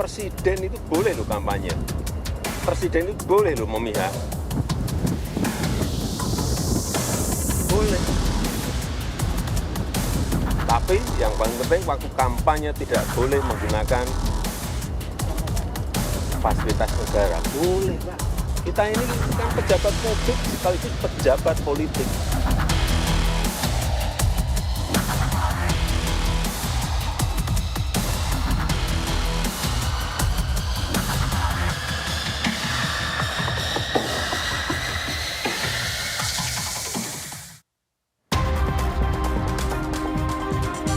presiden itu boleh loh kampanye. Presiden itu boleh loh memihak. Boleh. Tapi yang paling penting waktu kampanye tidak boleh menggunakan fasilitas negara. Boleh, Pak. Kita ini kan pejabat publik sekaligus pejabat politik.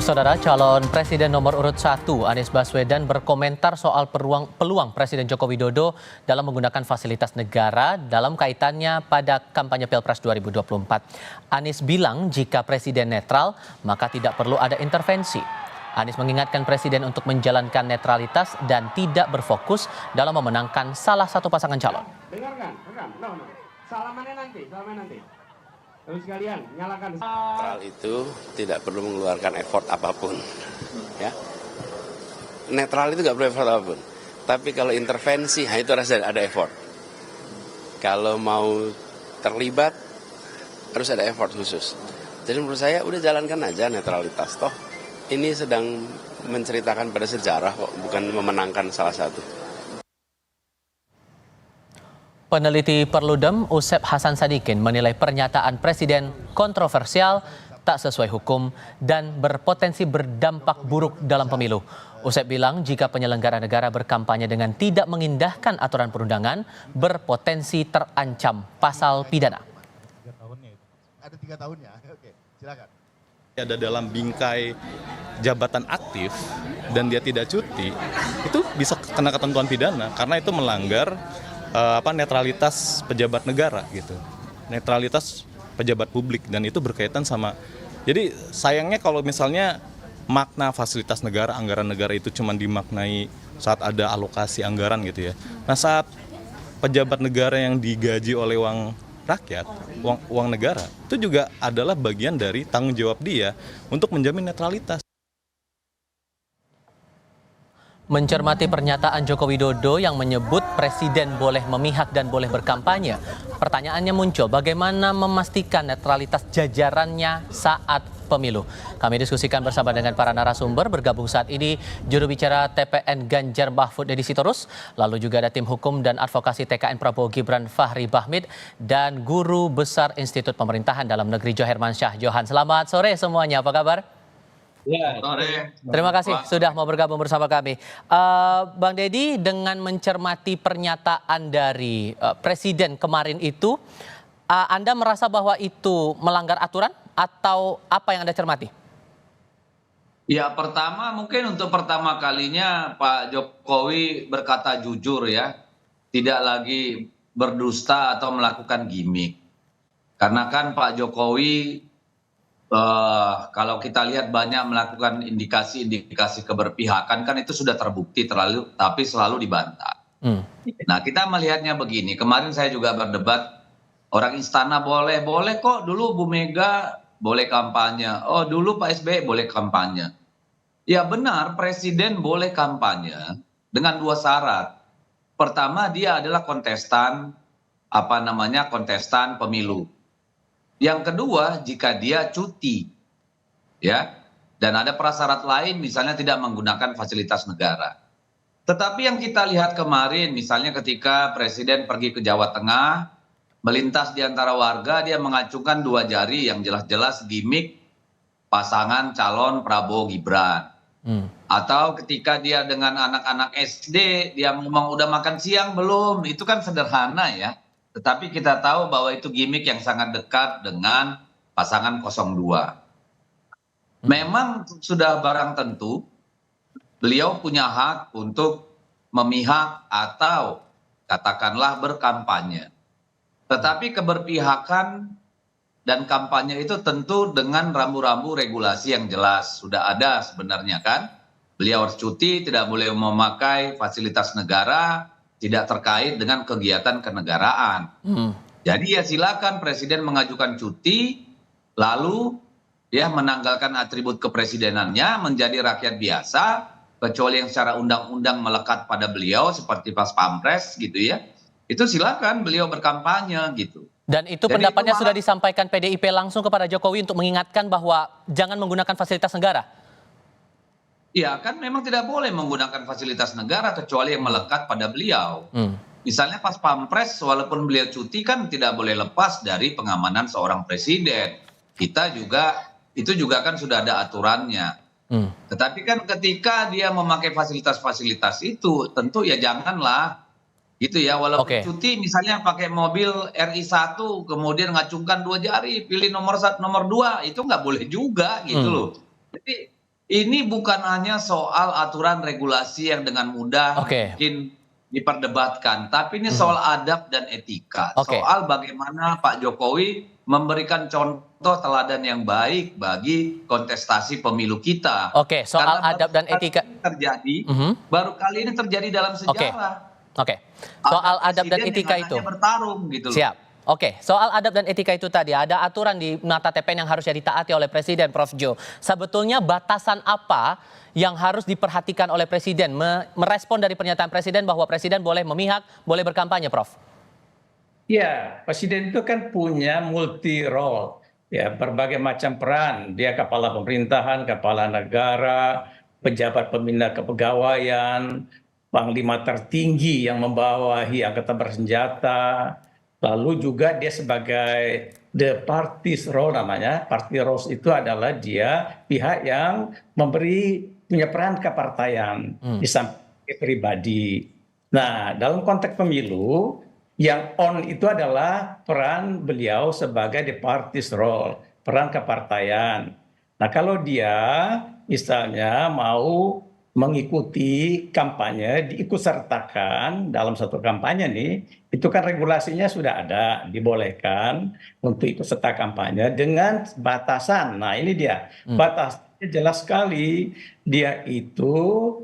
Saudara, calon Presiden nomor urut 1 Anies Baswedan berkomentar soal peluang Presiden Joko Widodo dalam menggunakan fasilitas negara dalam kaitannya pada kampanye Pilpres 2024. Anies bilang jika Presiden netral, maka tidak perlu ada intervensi. Anies mengingatkan Presiden untuk menjalankan netralitas dan tidak berfokus dalam memenangkan salah satu pasangan calon. Dengarkan, salamannya nanti. Terus sekalian, nyalakan. Netral itu tidak perlu mengeluarkan effort apapun. Ya. Netral itu nggak perlu effort apapun. Tapi kalau intervensi, itu harus ada effort. Kalau mau terlibat, harus ada effort khusus. Jadi menurut saya udah jalankan aja netralitas. Toh ini sedang menceritakan pada sejarah kok, bukan memenangkan salah satu. Peneliti Perludem Usep Hasan Sadikin menilai pernyataan Presiden kontroversial, tak sesuai hukum, dan berpotensi berdampak buruk dalam pemilu. Usep bilang jika penyelenggara negara berkampanye dengan tidak mengindahkan aturan perundangan, berpotensi terancam pasal pidana. Ada 3 tahunnya, oke, silakan. Ada dalam bingkai jabatan aktif dan dia tidak cuti, itu bisa kena ketentuan pidana karena itu melanggar netralitas pejabat negara gitu, netralitas pejabat publik, dan itu berkaitan sama. Jadi sayangnya kalau misalnya makna fasilitas negara, anggaran negara itu cuma dimaknai saat ada alokasi anggaran gitu ya. Nah saat pejabat negara yang digaji oleh uang rakyat, uang negara, itu juga adalah bagian dari tanggung jawab dia untuk menjamin netralitas. Mencermati pernyataan Joko Widodo yang menyebut Presiden boleh memihak dan boleh berkampanye, pertanyaannya muncul bagaimana memastikan netralitas jajarannya saat pemilu. Kami diskusikan bersama dengan para narasumber. Bergabung saat ini juru bicara TPN Ganjar Mahfud Edi Sitorus, lalu juga ada tim hukum dan advokasi TKN Prabowo Gibran Fahri Bahmid, dan Guru Besar Institut Pemerintahan Dalam Negeri Joh Hermansyah Johan. Selamat sore semuanya, apa kabar? Ya, sore. Terima kasih sudah mau bergabung bersama kami. Bang Deddy, dengan mencermati pernyataan dari Presiden kemarin itu, Anda merasa bahwa itu melanggar aturan atau apa yang Anda cermati? Ya, pertama mungkin untuk pertama kalinya Pak Jokowi berkata jujur ya, tidak lagi berdusta atau melakukan gimmick. Karena kan Pak Jokowi kalau kita lihat banyak melakukan indikasi-indikasi keberpihakan, kan itu sudah terbukti tapi selalu dibantah. Nah, kita melihatnya begini, kemarin saya juga berdebat, orang istana boleh kok, dulu Bu Mega boleh kampanye, oh dulu Pak SBY boleh kampanye. Ya benar, Presiden boleh kampanye dengan 2 syarat. Pertama, dia adalah kontestan pemilu. Yang kedua, jika dia cuti, ya, dan ada prasyarat lain, misalnya tidak menggunakan fasilitas negara. Tetapi yang kita lihat kemarin, misalnya ketika Presiden pergi ke Jawa Tengah, melintas di antara warga, dia mengacungkan 2 jari yang jelas-jelas gimmick pasangan calon Prabowo Gibran. Atau ketika dia dengan anak-anak SD, dia ngomong udah makan siang belum, itu kan sederhana ya. Tetapi kita tahu bahwa itu gimmick yang sangat dekat dengan pasangan 02. Memang sudah barang tentu beliau punya hak untuk memihak atau katakanlah berkampanye. Tetapi keberpihakan dan kampanye itu tentu dengan rambu-rambu regulasi yang jelas. Sudah ada sebenarnya kan. Beliau harus cuti, tidak boleh memakai fasilitas negara, tidak terkait dengan kegiatan kenegaraan. Jadi ya silakan Presiden mengajukan cuti, lalu ya menanggalkan atribut kepresidenannya menjadi rakyat biasa, kecuali yang secara undang-undang melekat pada beliau seperti Pas Pampres gitu ya, itu silakan beliau berkampanye gitu. Dan itu Jadi pendapatnya itu sudah disampaikan PDIP langsung kepada Jokowi untuk mengingatkan bahwa jangan menggunakan fasilitas negara. Ya kan memang tidak boleh menggunakan fasilitas negara kecuali yang melekat pada beliau. Misalnya Pas Pampres walaupun beliau cuti kan tidak boleh lepas dari pengamanan seorang presiden. Itu juga kan sudah ada aturannya. Tetapi kan ketika dia memakai fasilitas-fasilitas itu tentu ya janganlah gitu ya, walaupun cuti misalnya pakai mobil RI1 kemudian ngacungkan 2 jari pilih nomor 1 nomor 2 itu nggak boleh juga gitu loh. Jadi ini bukan hanya soal aturan regulasi yang dengan mudah mungkin diperdebatkan, tapi ini soal adab dan etika, soal bagaimana Pak Jokowi memberikan contoh teladan yang baik bagi kontestasi pemilu kita. Soal Karena adab dan etika terjadi, baru kali ini terjadi dalam sejarah. Soal adab dan etika itu. Bertarung gitu loh. Siap. Soal adab dan etika itu tadi ada aturan di mata TPN yang harusnya ditaati oleh Presiden, Prof. Jo. Sebetulnya batasan apa yang harus diperhatikan oleh Presiden merespon dari pernyataan Presiden bahwa Presiden boleh memihak, boleh berkampanye, Prof? Ya, Presiden itu kan punya multi role, ya berbagai macam peran. Dia kepala pemerintahan, kepala negara, pejabat pembina kepegawaian, panglima tertinggi yang membawahi angkatan bersenjata. Lalu juga dia sebagai the party's role namanya. Party role itu adalah dia pihak yang punya peran kepartaian di samping pribadi. Nah, dalam konteks pemilu yang on itu adalah peran beliau sebagai the party's role, peran kepartaian. Nah, kalau dia misalnya mau mengikuti kampanye, diikutsertakan dalam satu kampanye nih, itu kan regulasinya sudah ada, dibolehkan untuk ikut serta kampanye dengan batasan. Nah, ini dia, batasnya jelas sekali, dia itu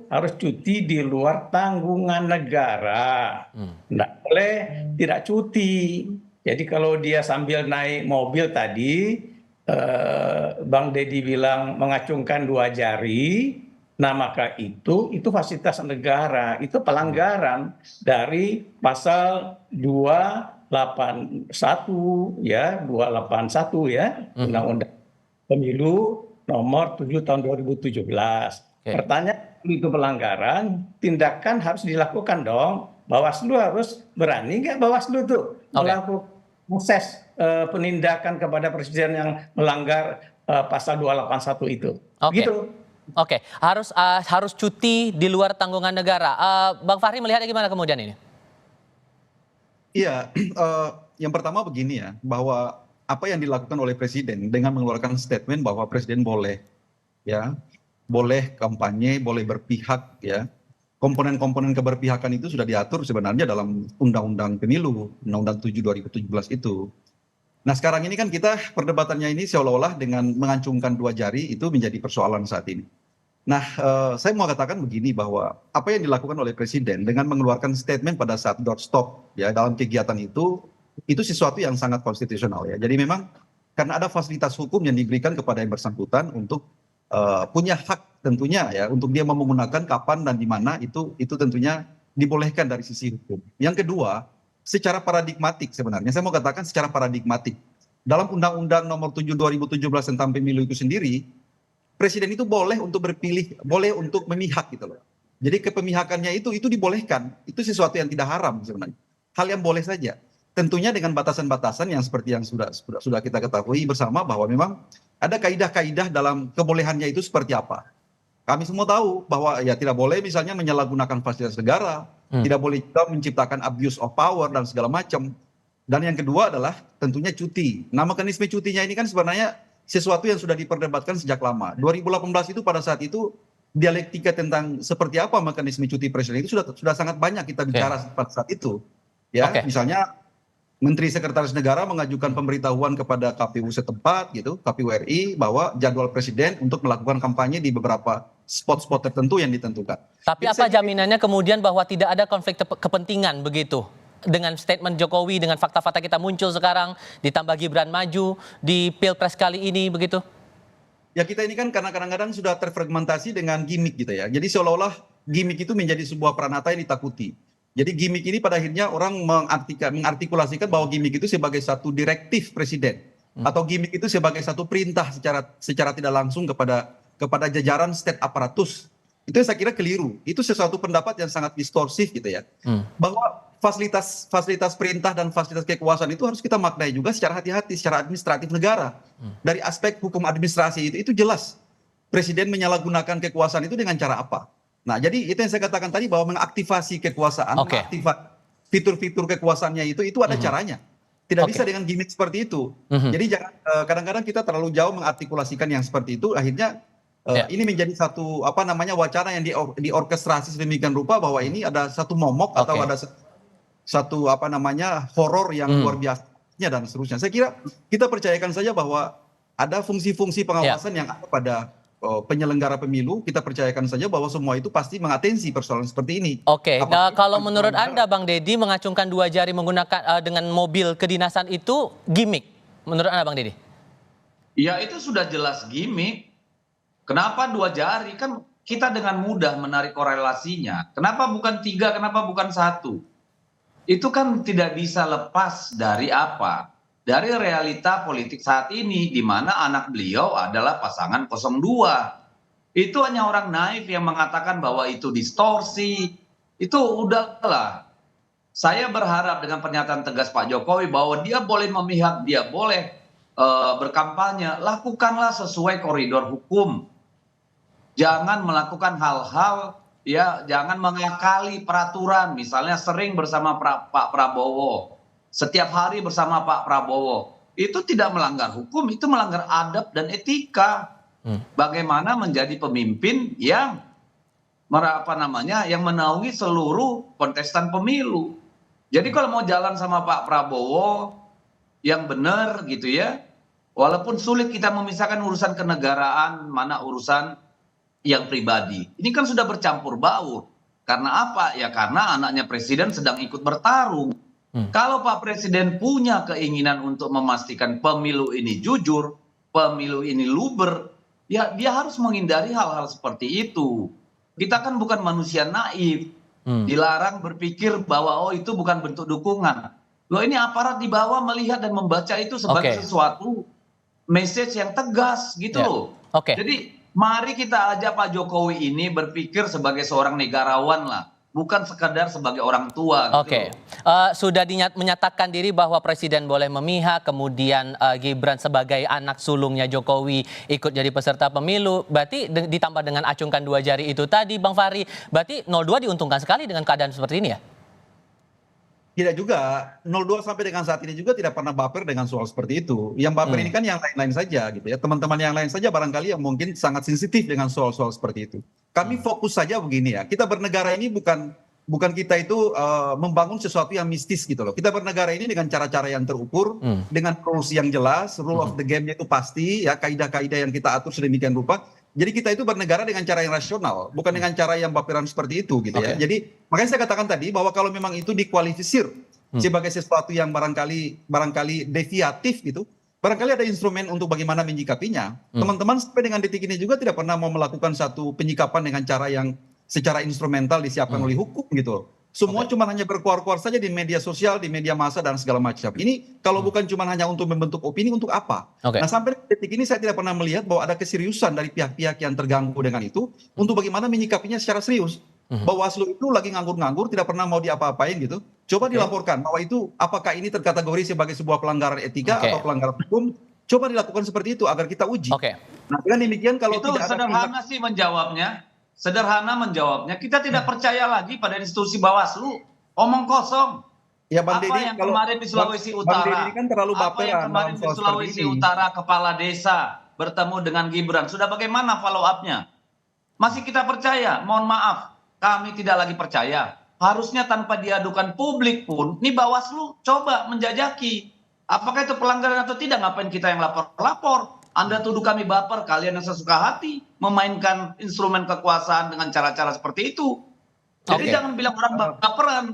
harus cuti di luar tanggungan negara. Nggak boleh tidak cuti. Jadi kalau dia sambil naik mobil tadi, Bang Deddy bilang mengacungkan 2 jari, nah maka itu fasilitas negara, itu pelanggaran dari pasal 281 ya, 281 ya, Undang-Undang Pemilu nomor 7 tahun 2017. Pertanyaan, itu pelanggaran, tindakan harus dilakukan dong. Bawaslu harus berani nggak Bawaslu tuh melakukan proses penindakan kepada presiden yang melanggar pasal 281 itu. Gitu. Harus cuti di luar tanggungan negara. Bang Fahri melihatnya gimana kemudian ini? Iya, yang pertama begini ya, bahwa apa yang dilakukan oleh presiden dengan mengeluarkan statement bahwa presiden boleh kampanye, boleh berpihak ya. Komponen-komponen keberpihakan itu sudah diatur sebenarnya dalam Undang-Undang Pemilu, Undang-Undang 7 2017 itu. Nah, sekarang ini kan kita perdebatannya ini seolah-olah dengan mengacungkan 2 jari itu menjadi persoalan saat ini. Nah, saya mau katakan begini bahwa apa yang dilakukan oleh presiden dengan mengeluarkan statement pada saat doorstop ya dalam kegiatan itu sesuatu yang sangat konstitusional ya. Jadi memang karena ada fasilitas hukum yang diberikan kepada yang bersangkutan untuk punya hak tentunya ya untuk dia mau menggunakan kapan dan di mana itu tentunya dibolehkan dari sisi hukum. Yang kedua, secara paradigmatik sebenarnya saya mau katakan secara paradigmatik dalam Undang-Undang Nomor 7 2017 tentang pemilu itu sendiri, presiden itu boleh untuk berpilih, boleh untuk memihak gitu loh. Jadi kepemihakannya itu dibolehkan, itu sesuatu yang tidak haram sebenarnya. Hal yang boleh saja. Tentunya dengan batasan-batasan yang seperti yang sudah kita ketahui bersama bahwa memang ada kaidah-kaidah dalam kebolehannya itu seperti apa. Kami semua tahu bahwa ya tidak boleh misalnya menyalahgunakan fasilitas negara, tidak boleh juga menciptakan abuse of power dan segala macam. Dan yang kedua adalah tentunya cuti. Nah, mekanisme cutinya ini kan sebenarnya sesuatu yang sudah diperdebatkan sejak lama. 2018 itu pada saat itu dialektika tentang seperti apa mekanisme cuti presiden itu sudah sangat banyak kita bicara pada saat itu. Ya, misalnya Menteri Sekretaris Negara mengajukan pemberitahuan kepada KPU setempat gitu, KPU RI bahwa jadwal presiden untuk melakukan kampanye di beberapa spot-spot tertentu yang ditentukan. Tapi apa jaminannya kemudian bahwa tidak ada konflik kepentingan begitu? Dengan statement Jokowi, dengan fakta-fakta kita muncul sekarang, ditambah Gibran maju di Pilpres kali ini begitu? Ya kita ini kan karena kadang-kadang sudah terfragmentasi dengan gimmick gitu ya. Jadi seolah-olah gimmick itu menjadi sebuah peranata yang ditakuti. Jadi gimmick ini pada akhirnya orang mengartikulasikan bahwa gimmick itu sebagai satu direktif presiden atau gimmick itu sebagai satu perintah secara tidak langsung kepada jajaran state aparatus. Itu yang saya kira keliru. Itu sesuatu pendapat yang sangat distorsif gitu ya. Bahwa fasilitas perintah dan fasilitas kekuasaan itu harus kita maknai juga secara hati-hati, secara administratif negara. Dari aspek hukum administrasi itu jelas presiden menyalahgunakan kekuasaan itu dengan cara apa. Nah, jadi itu yang saya katakan tadi bahwa mengaktifasi kekuasaan, mengaktifasi fitur-fitur kekuasaannya itu ada caranya. Tidak bisa dengan gimmick seperti itu. Jadi jangan kadang-kadang kita terlalu jauh mengartikulasikan yang seperti itu, akhirnya ini menjadi satu wacana yang diorkestrasi sedemikian rupa bahwa ini ada satu momok atau ada satu horor yang luar biasanya dan seterusnya. Saya kira kita percayakan saja bahwa ada fungsi-fungsi pengawasan yang ada pada penyelenggara pemilu. Kita percayakan saja bahwa semua itu pasti mengatensi persoalan seperti ini. Nah, kalau menurut Anda Bang Deddy mengacungkan 2 jari menggunakan dengan mobil kedinasan itu gimmick. Menurut Anda Bang Deddy? Ya itu sudah jelas gimmick. Kenapa 2 jari? Kan kita dengan mudah menarik korelasinya. Kenapa bukan 3? Kenapa bukan 1? Itu kan tidak bisa lepas dari apa? Dari realita politik saat ini, di mana anak beliau adalah pasangan 02. Itu hanya orang naif yang mengatakan bahwa itu distorsi. Itu udahlah. Saya berharap dengan pernyataan tegas Pak Jokowi bahwa dia boleh memihak, dia boleh berkampanye, lakukanlah sesuai koridor hukum. Jangan melakukan hal-hal, ya, jangan mengakali peraturan, misalnya sering bersama Pak Prabowo, setiap hari bersama Pak Prabowo. Itu tidak melanggar hukum, itu melanggar adab dan etika. Bagaimana menjadi pemimpin yang yang menaungi seluruh kontestan pemilu. Jadi kalau mau jalan sama Pak Prabowo yang benar gitu ya, walaupun sulit kita memisahkan urusan kenegaraan mana urusan yang pribadi. Ini kan sudah bercampur baur. Karena apa? Ya karena anaknya presiden sedang ikut bertarung. Kalau Pak Presiden punya keinginan untuk memastikan pemilu ini jujur, pemilu ini luber, ya dia harus menghindari hal-hal seperti itu. Kita kan bukan manusia naif. Dilarang berpikir bahwa itu bukan bentuk dukungan. Loh, ini aparat di bawah melihat dan membaca itu sebagai sesuatu message yang tegas gitu loh. Jadi mari kita ajak Pak Jokowi ini berpikir sebagai seorang negarawan lah, bukan sekadar sebagai orang tua. Gitu. Sudah menyatakan diri bahwa presiden boleh memihak, kemudian Gibran sebagai anak sulungnya Jokowi ikut jadi peserta pemilu. Berarti ditambah dengan acungkan 2 jari itu tadi, Bang Fahri, berarti 02 diuntungkan sekali dengan keadaan seperti ini ya? Tidak juga, 02 sampai dengan saat ini juga tidak pernah baper dengan soal seperti itu. Yang baper ini kan yang lain-lain saja gitu ya. Teman-teman yang lain saja barangkali yang mungkin sangat sensitif dengan soal-soal seperti itu. Kami fokus saja begini ya, kita bernegara ini bukan kita itu membangun sesuatu yang mistis gitu loh. Kita bernegara ini dengan cara-cara yang terukur, dengan rules yang jelas, rule of the game-nya itu pasti ya, kaidah-kaidah yang kita atur sedemikian rupa. Jadi kita itu bernegara dengan cara yang rasional, bukan dengan cara yang baperan seperti itu gitu ya. Jadi makanya saya katakan tadi bahwa kalau memang itu dikualifikasir sebagai sesuatu yang barangkali deviatif gitu, barangkali ada instrumen untuk bagaimana menyikapinya. Teman-teman sampai dengan detik ini juga tidak pernah mau melakukan satu penyikapan dengan cara yang secara instrumental disiapkan oleh hukum gitu. Semua cuma hanya berkuar-kuar saja di media sosial, di media massa dan segala macam. Ini kalau bukan cuma hanya untuk membentuk opini, untuk apa? Nah sampai detik ini saya tidak pernah melihat bahwa ada keseriusan dari pihak-pihak yang terganggu dengan itu untuk bagaimana menyikapinya secara serius. Bawaslu itu lagi nganggur-nganggur, tidak pernah mau diapa-apain gitu. Coba dilaporkan bahwa itu apakah ini terkategori sebagai sebuah pelanggaran etika atau pelanggaran hukum. Coba dilakukan seperti itu agar kita uji. Nah dengan demikian kalau itu tidak sederhana sih menjawabnya. Sederhana menjawabnya, kita tidak percaya lagi pada institusi Bawaslu, omong kosong. Ya, Bang apa Deddy, yang kemarin di Sulawesi Utara, kan terlalu apa yang kemarin di Sulawesi Utara kepala desa bertemu dengan Gibran, sudah bagaimana follow up-nya? Masih kita percaya? Mohon maaf, kami tidak lagi percaya. Harusnya tanpa diadukan publik pun, ini Bawaslu coba menjajaki. Apakah itu pelanggaran atau tidak? Ngapain kita yang lapor-lapor? Anda tuduh kami baper, kalian yang sesuka hati memainkan instrumen kekuasaan dengan cara-cara seperti itu. Jadi jangan bilang orang baperan.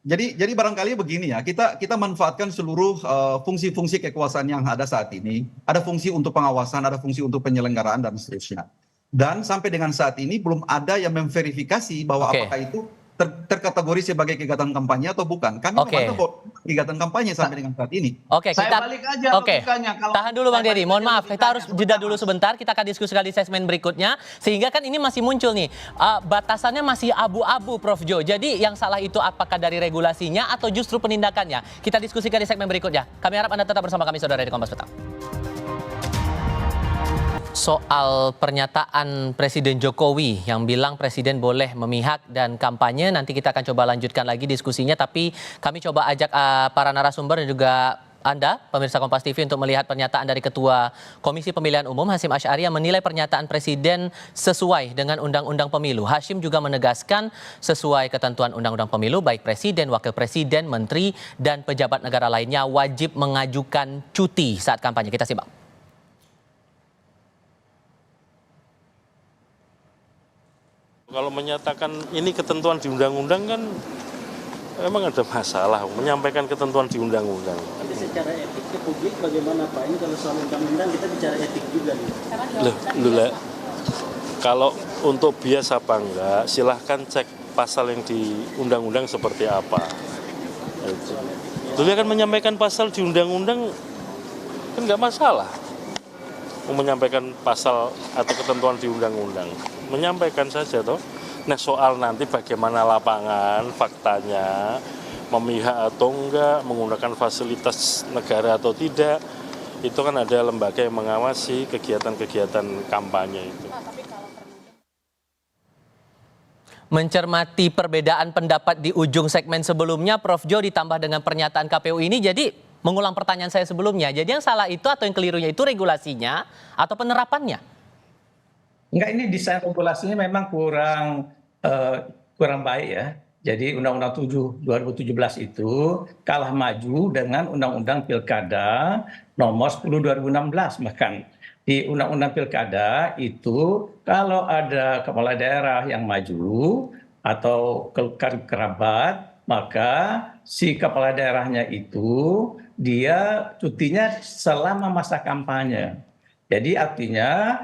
Jadi barangkali begini ya, kita manfaatkan seluruh fungsi-fungsi kekuasaan yang ada saat ini. Ada fungsi untuk pengawasan, ada fungsi untuk penyelenggaraan dan seterusnya. Dan sampai dengan saat ini belum ada yang memverifikasi bahwa apakah itu terkategori sebagai kegiatan kampanye atau bukan. Kami memantau kegiatan kampanye sampai dengan saat ini. Saya balik aja logikanya. Tahan dulu Bang Deddy, mohon maaf, kita harus jeda dulu sebentar, kita akan diskusikan di segmen berikutnya, sehingga kan ini masih muncul nih, batasannya masih abu-abu Prof Jo, jadi yang salah itu apakah dari regulasinya atau justru penindakannya? Kita diskusikan di segmen berikutnya. Kami harap Anda tetap bersama kami, saudara di Kompas Petang. Soal pernyataan Presiden Jokowi yang bilang Presiden boleh memihak dan kampanye, nanti kita akan coba lanjutkan lagi diskusinya, tapi kami coba ajak para narasumber dan juga Anda, pemirsa Kompas TV, untuk melihat pernyataan dari Ketua Komisi Pemilihan Umum Hasyim Asy'ari yang menilai pernyataan Presiden sesuai dengan Undang-Undang Pemilu. Hasyim juga menegaskan sesuai ketentuan Undang-Undang Pemilu, baik Presiden, Wakil Presiden, Menteri, dan pejabat negara lainnya wajib mengajukan cuti saat kampanye. Kita simak. Kalau menyatakan ini ketentuan di undang-undang kan emang ada masalah menyampaikan ketentuan di undang-undang. Tapi secara etik ke publik bagaimana Pak? Ini kalau soal undang-undang kita bicara etik juga nih. Loh, kalau untuk bias apa enggak, silahkan cek pasal yang di undang-undang seperti apa. Dia kan menyampaikan pasal di undang-undang kan nggak masalah. Menyampaikan pasal atau ketentuan di undang-undang, menyampaikan saja toh. Nah soal nanti bagaimana lapangan, faktanya, memihak atau enggak, menggunakan fasilitas negara atau tidak, itu kan ada lembaga yang mengawasi kegiatan-kegiatan kampanye itu. Mencermati perbedaan pendapat di ujung segmen sebelumnya, Prof Jo, ditambah dengan pernyataan KPU ini, jadi mengulang pertanyaan saya sebelumnya. Jadi yang salah itu atau yang kelirunya itu regulasinya atau penerapannya? Enggak, ini desain regulasinya memang kurang baik ya. Jadi Undang-Undang 7 2017 itu kalah maju dengan Undang-Undang Pilkada nomor 10 2016. Bahkan di Undang-Undang Pilkada itu kalau ada kepala daerah yang maju atau kerabat, maka si kepala daerahnya itu dia cutinya selama masa kampanye. Jadi artinya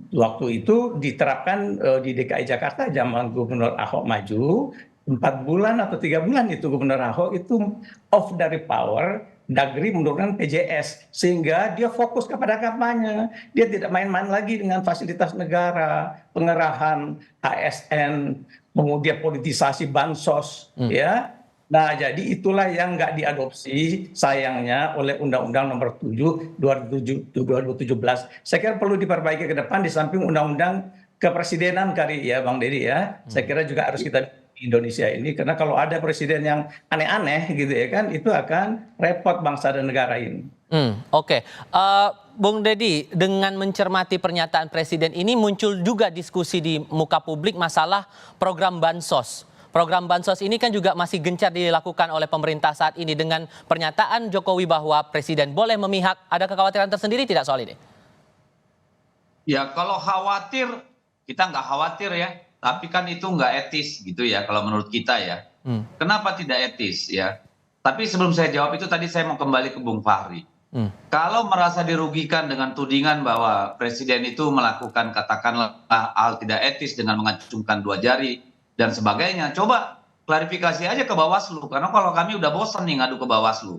waktu itu diterapkan di DKI Jakarta zaman Gubernur Ahok maju, 4 bulan atau 3 bulan itu Gubernur Ahok itu off dari power, Dagri menurunkan PJS sehingga dia fokus kepada kampanye. Dia tidak main-main lagi dengan fasilitas negara, pengerahan ASN, kemudian politisasi bansos, ya. Nah, jadi itulah yang nggak diadopsi sayangnya oleh Undang-Undang Nomor 7 2017. Saya kira perlu diperbaiki ke depan di samping Undang-Undang Kepresidenan kali ya, Bang Deddy ya. Saya kira juga harus kita di Indonesia ini, karena kalau ada presiden yang aneh-aneh gitu ya kan, itu akan repot bangsa dan negara ini. Oke. Bung Deddy, dengan mencermati pernyataan Presiden ini muncul juga diskusi di muka publik masalah program Bansos. Program Bansos ini kan juga masih gencar dilakukan oleh pemerintah saat ini. Dengan pernyataan Jokowi bahwa Presiden boleh memihak, ada kekhawatiran tersendiri tidak soal ini? Ya kalau khawatir, kita nggak khawatir ya. Tapi kan itu nggak etis gitu ya kalau menurut kita ya. Kenapa tidak etis ya? Tapi sebelum saya jawab itu tadi saya mau kembali ke Bung Fahri. Kalau merasa dirugikan dengan tudingan bahwa Presiden itu melakukan katakanlah hal tidak etis dengan mengacungkan 2 jari, dan sebagainya, coba klarifikasi aja ke Bawaslu, karena kalau kami udah bosan nih ngadu ke Bawaslu.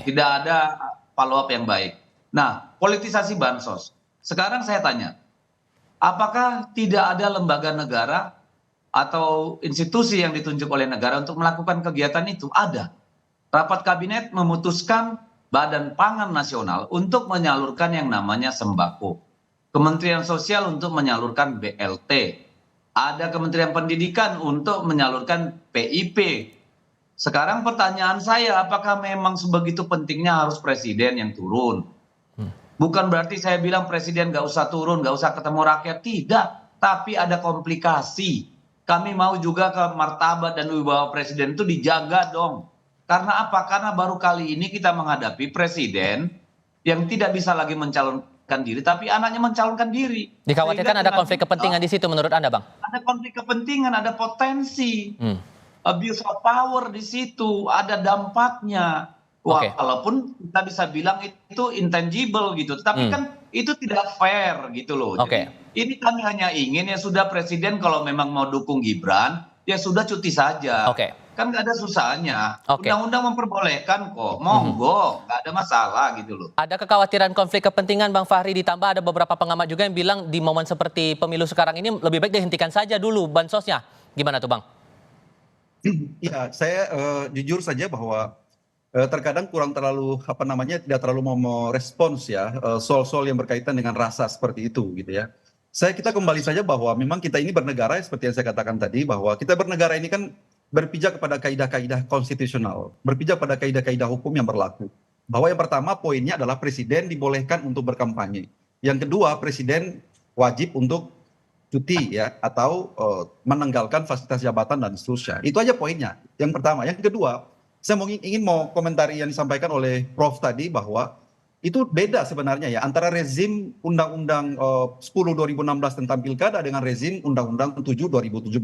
Tidak ada follow up yang baik. Nah, politisasi bansos. Sekarang saya tanya, apakah tidak ada lembaga negara atau institusi yang ditunjuk oleh negara untuk melakukan kegiatan itu? Ada. Rapat kabinet memutuskan Badan Pangan Nasional untuk menyalurkan yang namanya sembako. Kementerian Sosial untuk menyalurkan BLT. Ada Kementerian Pendidikan untuk menyalurkan PIP. Sekarang pertanyaan saya, apakah memang sebegitu pentingnya harus presiden yang turun? Bukan berarti saya bilang presiden nggak usah turun, nggak usah ketemu rakyat. Tidak, tapi ada komplikasi. Kami mau juga ke martabat dan wibawa presiden itu dijaga dong. Karena apa? Karena baru kali ini kita menghadapi presiden yang tidak bisa lagi mencalonkan diri, tapi anaknya mencalonkan diri. Dikhawatirkan ada konflik kepentingan di situ menurut Anda, Bang? Ada konflik kepentingan, ada potensi. abuse of power di situ, ada dampaknya. Walaupun kita bisa bilang itu intangible gitu, tetapi kan itu tidak fair gitu loh. Jadi ini kami hanya ingin ya sudah presiden kalau memang mau dukung Gibran, ya sudah cuti saja. Kan nggak ada susahnya. Undang-undang memperbolehkan kok, monggo, nggak ada masalah gitu loh. Ada kekhawatiran konflik kepentingan Bang Fahri, ditambah ada beberapa pengamat juga yang bilang di momen seperti pemilu sekarang ini lebih baik dihentikan saja dulu bansosnya. Gimana tuh Bang? Ya, saya jujur saja bahwa terkadang kurang terlalu tidak terlalu mau merespons ya soal-soal yang berkaitan dengan rasa seperti itu gitu ya. Kita kembali saja bahwa memang kita ini bernegara seperti yang saya katakan tadi, bahwa kita bernegara ini kan berpijak kepada kaidah-kaidah konstitusional, berpijak pada kaidah-kaidah hukum yang berlaku. Bahwa yang pertama poinnya adalah presiden dibolehkan untuk berkampanye. Yang kedua, presiden wajib untuk cuti ya atau menanggalkan fasilitas jabatan dan seterusnya. Itu aja poinnya. Yang pertama. Yang kedua, saya ingin komentari yang disampaikan oleh Prof tadi bahwa itu beda sebenarnya ya antara rezim Undang-Undang 10 2016 tentang pilkada dengan rezim Undang-Undang 7 2017.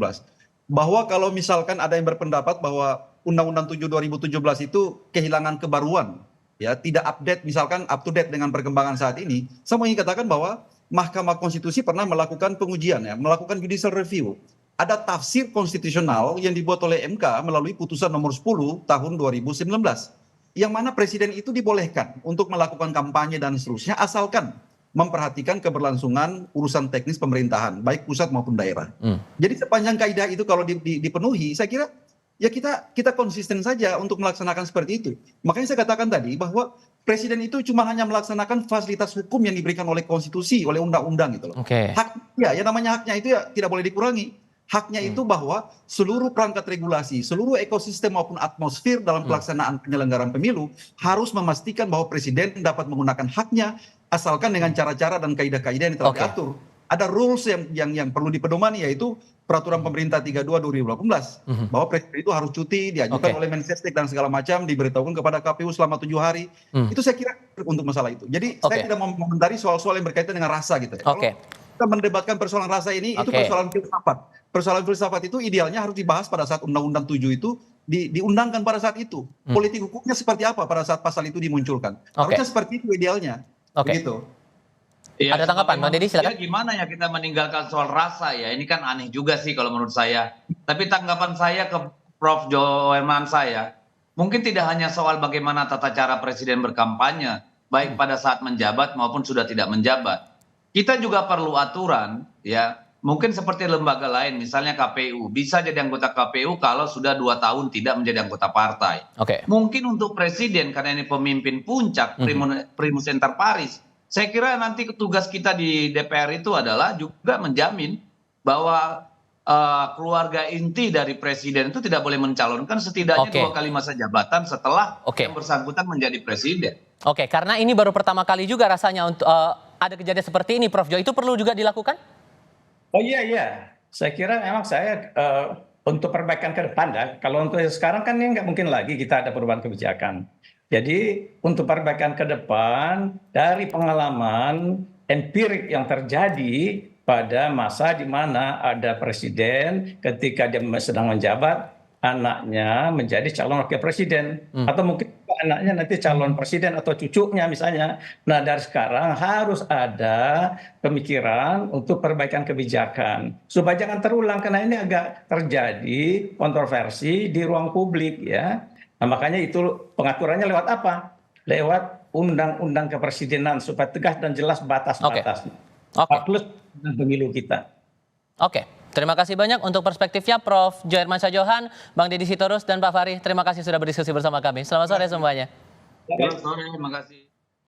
Bahwa kalau misalkan ada yang berpendapat bahwa Undang-Undang 7 2017 itu kehilangan kebaruan, ya tidak update, misalkan up to date dengan perkembangan saat ini, saya ingin katakan bahwa Mahkamah Konstitusi pernah melakukan pengujian ya, melakukan judicial review. Ada tafsir konstitusional yang dibuat oleh MK melalui putusan nomor 10 tahun 2019. Yang mana presiden itu dibolehkan untuk melakukan kampanye dan seterusnya asalkan memperhatikan keberlangsungan urusan teknis pemerintahan, baik pusat maupun daerah. Jadi sepanjang kaidah itu kalau dipenuhi, saya kira ya kita konsisten saja untuk melaksanakan seperti itu. Makanya saya katakan tadi bahwa presiden itu cuma hanya melaksanakan fasilitas hukum yang diberikan oleh konstitusi, oleh undang-undang gitu loh. Haknya, ya namanya haknya itu ya tidak boleh dikurangi. Haknya itu bahwa seluruh perangkat regulasi, seluruh ekosistem maupun atmosfer dalam pelaksanaan penyelenggaraan pemilu harus memastikan bahwa presiden dapat menggunakan haknya asalkan dengan cara-cara dan kaidah-kaidah yang telah diatur. Ada rules yang perlu dipedomani, yaitu peraturan pemerintah 32 2018 bahwa presiden itu harus cuti, diajukan oleh Mensesnek dan segala macam, diberitahukan kepada KPU selama 7 hari. Itu saya kira untuk masalah itu. Jadi saya tidak mau mengomentari soal-soal yang berkaitan dengan rasa gitu ya. Kalau kita mendebatkan persoalan rasa ini, itu persoalan filsafat. Persoalan filsafat itu idealnya harus dibahas pada saat Undang-Undang 7 itu diundangkan pada saat itu. Politik hukumnya seperti apa pada saat pasal itu dimunculkan. Harusnya seperti itu idealnya. Begitu. Ya, ada tanggapan, Bang Deddy silakan. Ya, gimana ya kita meninggalkan soal rasa ya? Ini kan aneh juga sih kalau menurut saya. Tapi tanggapan saya ke Prof. Joherman mungkin tidak hanya soal bagaimana tata cara presiden berkampanye, baik pada saat menjabat maupun sudah tidak menjabat. Kita juga perlu aturan, ya. Mungkin seperti lembaga lain, misalnya KPU, bisa jadi anggota KPU kalau sudah 2 tahun tidak menjadi anggota partai. Mungkin untuk presiden, karena ini pemimpin puncak, primus inter pares, saya kira nanti tugas kita di DPR itu adalah juga menjamin bahwa keluarga inti dari presiden itu tidak boleh mencalonkan setidaknya 2 kali masa jabatan setelah yang bersangkutan menjadi presiden. Karena ini baru pertama kali juga rasanya untuk ada kejadian seperti ini, Prof. Jo, itu perlu juga dilakukan? Oh iya, saya kira memang untuk perbaikan ke depan ya, kalau untuk sekarang kan ini nggak mungkin lagi kita ada perubahan kebijakan. Jadi untuk perbaikan ke depan dari pengalaman empirik yang terjadi pada masa di mana ada presiden ketika dia sedang menjabat, anaknya menjadi calon wakil presiden, atau mungkin anaknya nanti calon presiden atau cucunya misalnya. Nah dari sekarang harus ada pemikiran untuk perbaikan kebijakan supaya jangan terulang, karena ini agak terjadi kontroversi di ruang publik ya. Nah makanya itu pengaturannya lewat apa? Lewat undang-undang kepresidenan supaya tegas dan jelas batas-batasnya. Plus pemilu kita. Terima kasih banyak untuk perspektifnya Prof. Joherman Sajohan, Bang Deddy Sitorus, dan Pak Fahri. Terima kasih sudah berdiskusi bersama kami. Selamat sore semuanya. Selamat sore, terima kasih.